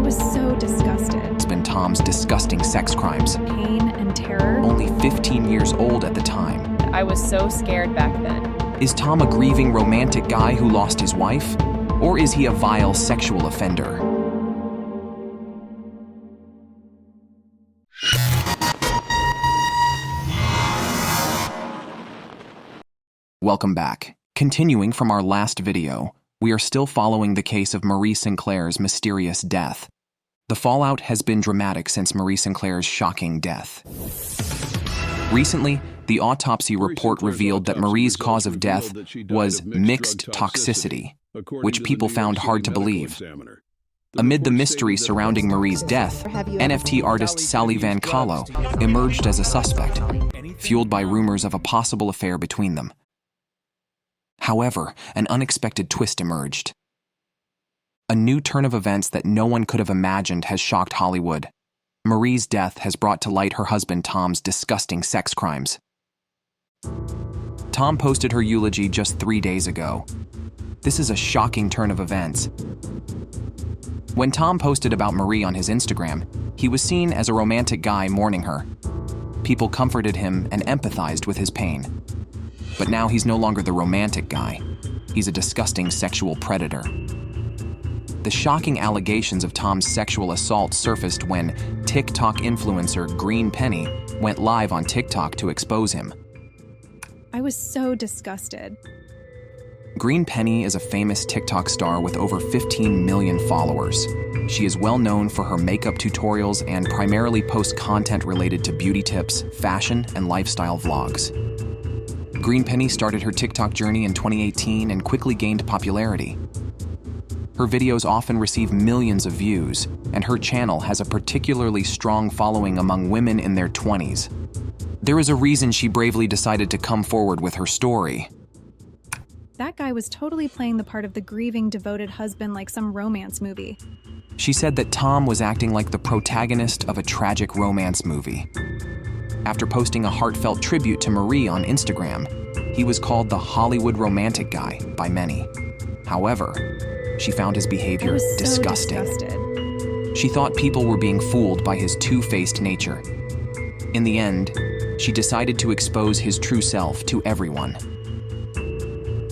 was so disgusted. Husband Tom's disgusting sex crimes. Pain and terror. Only 15 years old at the time. I was so scared back then. Is Tom a grieving romantic guy who lost his wife? Or is he a vile sexual offender? Welcome back. Continuing from our last video, we are still following the case of Marie Sinclair's mysterious death. The fallout has been dramatic since Marie Sinclair's shocking death. Recently, the autopsy report revealed that Marie's cause of death was mixed toxicity, which people found hard to believe. Amid the mystery surrounding Marie's death, NFT artist Sally Van Kahlo emerged as a suspect, fueled by rumors of a possible affair between them. However, an unexpected twist emerged. A new turn of events that no one could have imagined has shocked Hollywood. Marie's death has brought to light her husband Tom's disgusting sex crimes. Tom posted her eulogy just 3 days ago. This is a shocking turn of events. When Tom posted about Marie on his Instagram, he was seen as a romantic guy mourning her. People comforted him and empathized with his pain. But now he's no longer the romantic guy. He's a disgusting sexual predator. The shocking allegations of Tom's sexual assault surfaced when TikTok influencer Green Penny went live on TikTok to expose him. I was so disgusted. Green Penny is a famous TikTok star with over 15 million followers. She is well known for her makeup tutorials and primarily posts content related to beauty tips, fashion, and lifestyle vlogs. Green Penny started her TikTok journey in 2018 and quickly gained popularity. Her videos often receive millions of views, and her channel has a particularly strong following among women in their 20s. There is a reason she bravely decided to come forward with her story. That guy was totally playing the part of the grieving, devoted husband like some romance movie. She said that Tom was acting like the protagonist of a tragic romance movie. After posting a heartfelt tribute to Marie on Instagram, he was called the Hollywood romantic guy by many. However, she found his behavior disgusting. She thought people were being fooled by his two-faced nature. In the end, she decided to expose his true self to everyone.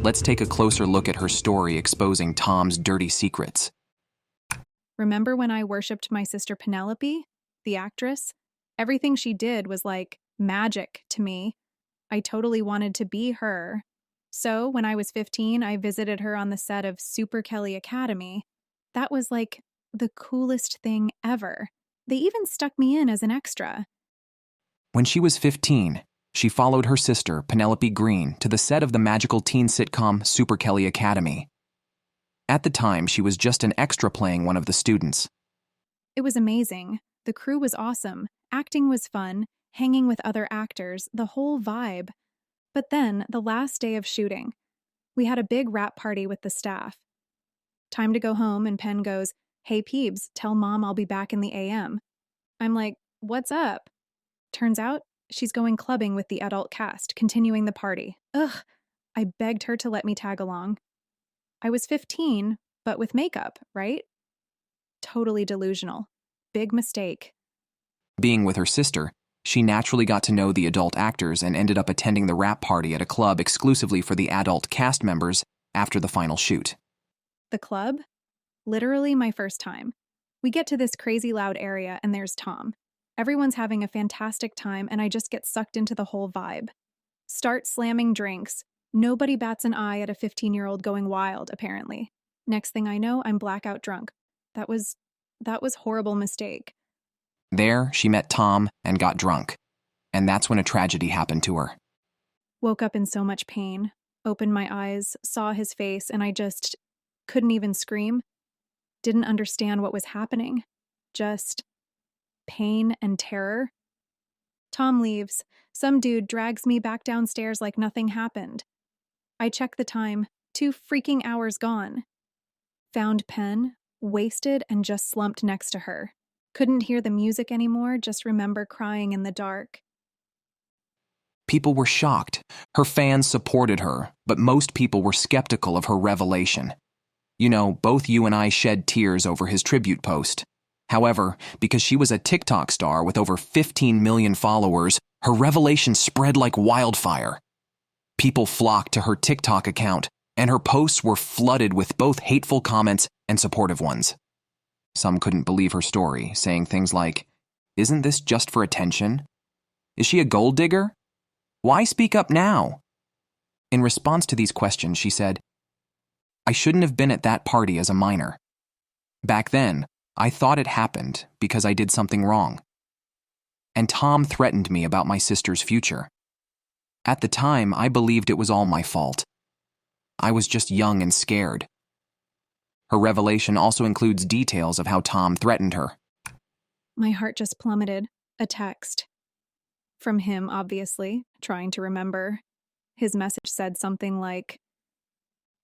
Let's take a closer look at her story exposing Tom's dirty secrets. Remember when I worshipped my sister Penelope, the actress? Everything she did was like magic to me. I totally wanted to be her. So when I was 15, I visited her on the set of R.kelly Academy. That was like the coolest thing ever. They even stuck me in as an extra. When she was 15, she followed her sister, Penelope Green, to the set of the magical teen sitcom R.kelly Academy. At the time, she was just an extra playing one of the students. It was amazing. The crew was awesome. Acting was fun, hanging with other actors, the whole vibe. But then, the last day of shooting, we had a big wrap party with the staff. Time to go home, and Penn goes, "Hey Peebs, tell Mom I'll be back in the AM." I'm like, "What's up?" Turns out, she's going clubbing with the adult cast, continuing the party. Ugh, I begged her to let me tag along. I was 15, but with makeup, right? Totally delusional. Big mistake. Being with her sister, she naturally got to know the adult actors and ended up attending the wrap party at a club exclusively for the adult cast members after the final shoot. The club? Literally my first time. We get to this crazy loud area and there's Tom. Everyone's having a fantastic time and I just get sucked into the whole vibe. Start slamming drinks. Nobody bats an eye at a 15-year-old going wild, apparently. Next thing I know, I'm blackout drunk. That was horrible mistake. There, she met Tom and got drunk. And that's when a tragedy happened to her. Woke up in so much pain, opened my eyes, saw his face, and I just couldn't even scream. Didn't understand what was happening. Just pain and terror. Tom leaves. Some dude drags me back downstairs like nothing happened. I check the time. 2 freaking hours gone. Found Penn, wasted and just slumped next to her. Couldn't hear the music anymore, just remember crying in the dark. People were shocked. Her fans supported her, but most people were skeptical of her revelation. You know, both you and I shed tears over his tribute post. However, because she was a TikTok star with over 15 million followers, her revelation spread like wildfire. People flocked to her TikTok account, and her posts were flooded with both hateful comments and supportive ones. Some couldn't believe her story, saying things like, "Isn't this just for attention? Is she a gold digger? Why speak up now?" In response to these questions, she said, "I shouldn't have been at that party as a minor. Back then, I thought it happened because I did something wrong. And Tom threatened me about my sister's future. At the time, I believed it was all my fault. I was just young and scared." Her revelation also includes details of how Tom threatened her. My heart just plummeted. A text. From him, obviously, trying to remember. His message said something like,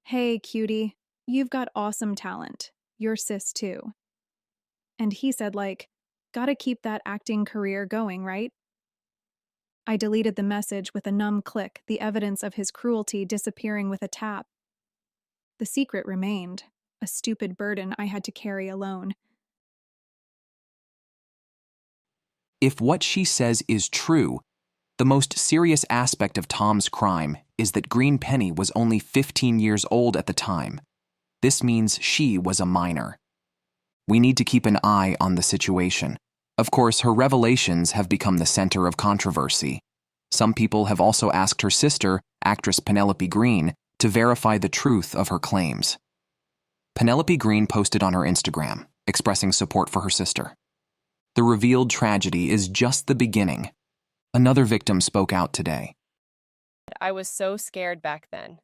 "Hey, cutie, you've got awesome talent. You're cis too." And he said "Gotta keep that acting career going, right?" I deleted the message with a numb click, the evidence of his cruelty disappearing with a tap. The secret remained, a stupid burden I had to carry alone. If what she says is true, the most serious aspect of Tom's crime is that Green Penny was only 15 years old at the time. This means she was a minor. We need to keep an eye on the situation. Of course, her revelations have become the center of controversy. Some people have also asked her sister, actress Penelope Green, to verify the truth of her claims. Penelope Green posted on her Instagram, expressing support for her sister. The revealed tragedy is just the beginning. Another victim spoke out today. I was so scared back then,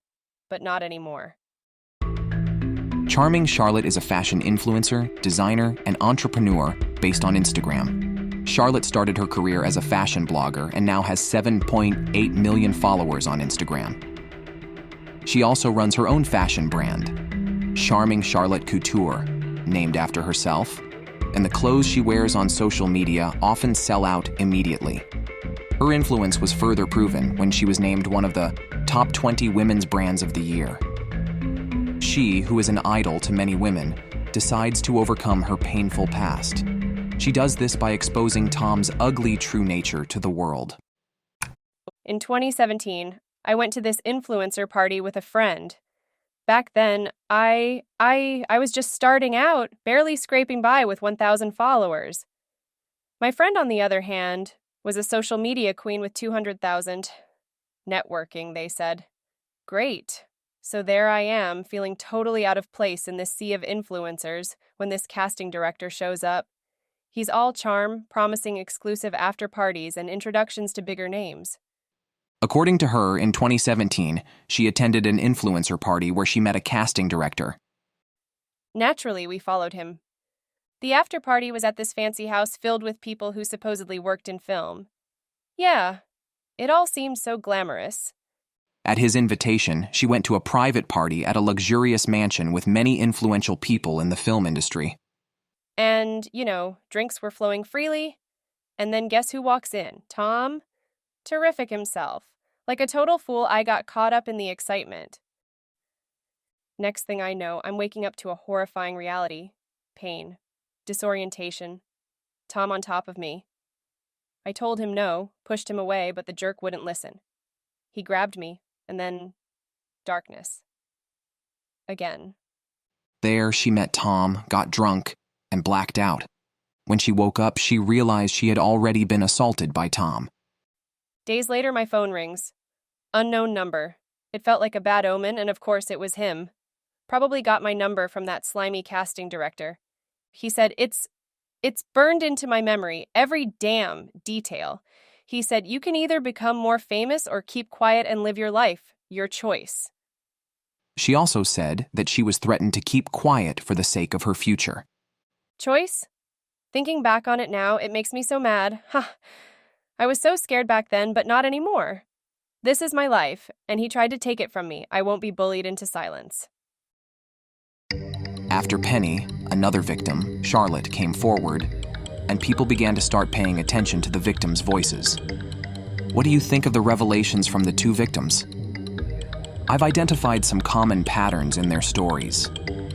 but not anymore. Charming Charlotte is a fashion influencer, designer, and entrepreneur based on Instagram. Charlotte started her career as a fashion blogger and now has 7.8 million followers on Instagram. She also runs her own fashion brand, Charming Charlotte Couture, named after herself, and the clothes she wears on social media often sell out immediately. Her influence was further proven when she was named one of the top 20 women's brands of the year. She, who is an idol to many women, decides to overcome her painful past. She does this by exposing Tom's ugly true nature to the world. In 2017, I went to this influencer party with a friend. Back then, I was just starting out, barely scraping by with 1,000 followers. My friend, on the other hand, was a social media queen with 200,000. Networking, they said. Great. So there I am, feeling totally out of place in this sea of influencers when this casting director shows up. He's all charm, promising exclusive after parties and introductions to bigger names. According to her, in 2017, she attended an influencer party where she met a casting director. Naturally, we followed him. The after party was at this fancy house filled with people who supposedly worked in film. Yeah, it all seemed so glamorous. At his invitation, she went to a private party at a luxurious mansion with many influential people in the film industry. And, drinks were flowing freely. And then guess who walks in? Tom? Terrific himself. Like a total fool, I got caught up in the excitement. Next thing I know, I'm waking up to a horrifying reality. Pain. Disorientation. Tom on top of me. I told him no, pushed him away, but the jerk wouldn't listen. He grabbed me, and then darkness. Again. There, she met Tom, got drunk, and blacked out. When she woke up, she realized she had already been assaulted by Tom. Days later, my phone rings. Unknown number. It felt like a bad omen, and of course it was him. Probably got my number from that slimy casting director. He said, it's burned into my memory, every damn detail. He said, you can either become more famous or keep quiet and live your life. Your choice. She also said that she was threatened to keep quiet for the sake of her future. Choice? Thinking back on it now, it makes me so mad. I was so scared back then, but not anymore. This is my life, and he tried to take it from me. I won't be bullied into silence. After Penny, another victim, Charlotte, came forward, and people began to start paying attention to the victims' voices. What do you think of the revelations from the two victims? I've identified some common patterns in their stories.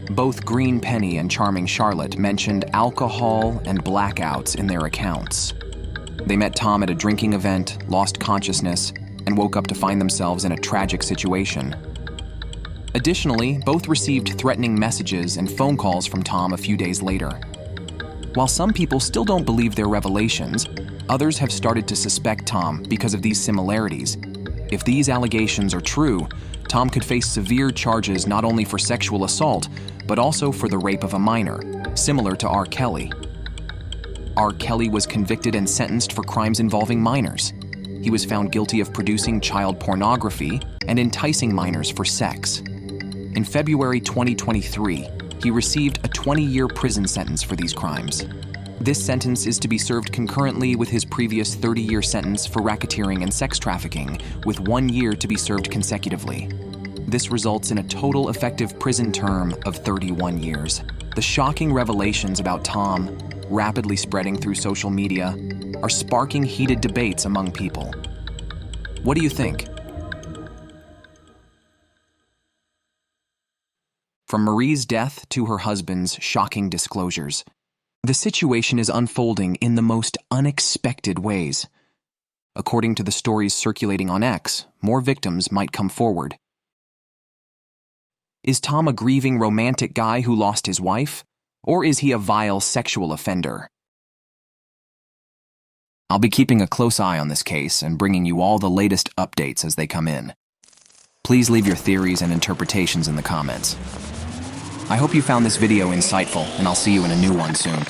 Both Green Penny and Charming Charlotte mentioned alcohol and blackouts in their accounts. They met Tom at a drinking event, lost consciousness, and woke up to find themselves in a tragic situation. Additionally, both received threatening messages and phone calls from Tom a few days later. While some people still don't believe their revelations, others have started to suspect Tom because of these similarities. If these allegations are true, Tom could face severe charges not only for sexual assault, but also for the rape of a minor, similar to R. Kelly. R. Kelly was convicted and sentenced for crimes involving minors. He was found guilty of producing child pornography and enticing minors for sex. In February 2023, he received a 20-year prison sentence for these crimes. This sentence is to be served concurrently with his previous 30-year sentence for racketeering and sex trafficking, with 1 year to be served consecutively. This results in a total effective prison term of 31 years. The shocking revelations about Tom, rapidly spreading through social media, are sparking heated debates among people. What do you think? From Marie's death to her husband's shocking disclosures, the situation is unfolding in the most unexpected ways. According to the stories circulating on X, more victims might come forward. Is Tom a grieving romantic guy who lost his wife? Or is he a vile sexual offender? I'll be keeping a close eye on this case and bringing you all the latest updates as they come in. Please leave your theories and interpretations in the comments. I hope you found this video insightful, and I'll see you in a new one soon.